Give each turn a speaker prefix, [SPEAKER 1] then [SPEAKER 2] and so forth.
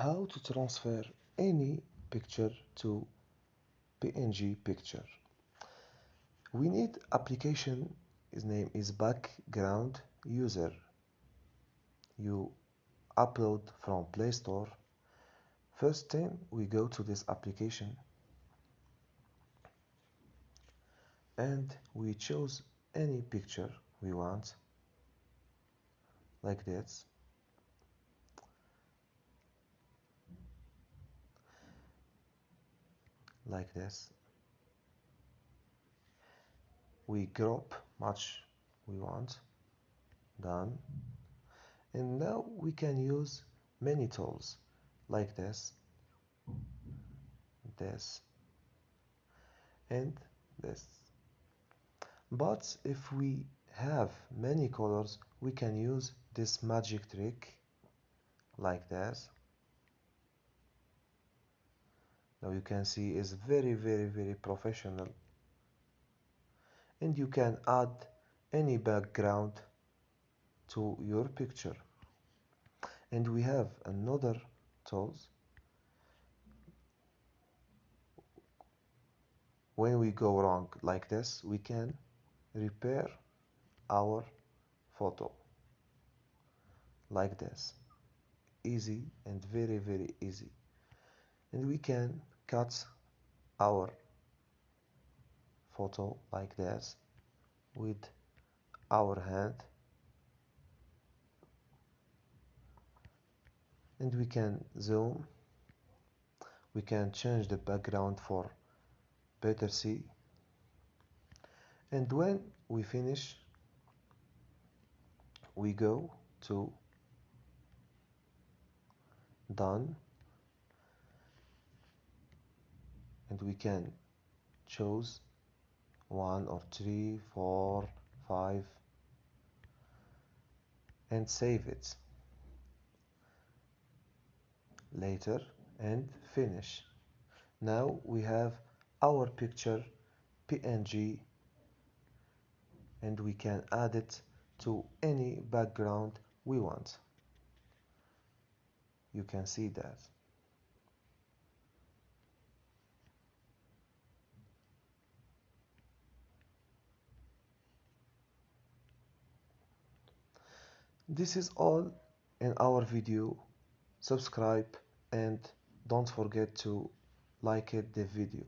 [SPEAKER 1] How to transfer any picture to PNG picture. We need application, his name is Background User. You upload from Play Store. First thing, we go to this application and we choose any picture we want, like this. Like this. We crop much we want. Done. And now we can use many tools like this, and this. But if we have many colors, we can use this magic trick like this. Now you can see it's very professional, and you can add any background to your picture. And we have another tools. When we go wrong like this, we can repair our photo like this. Easy and very easy. And we can cut our photo like this with our hand, and we can zoom. We can change the background for better see. And when we finish, we go to done, and we can choose 1 or 3, 4, 5 and save it later and finish. Now we have our picture PNG, and we can add it to any background we want. You can see that. This is all in our video. Subscribe and don't forget to like the video.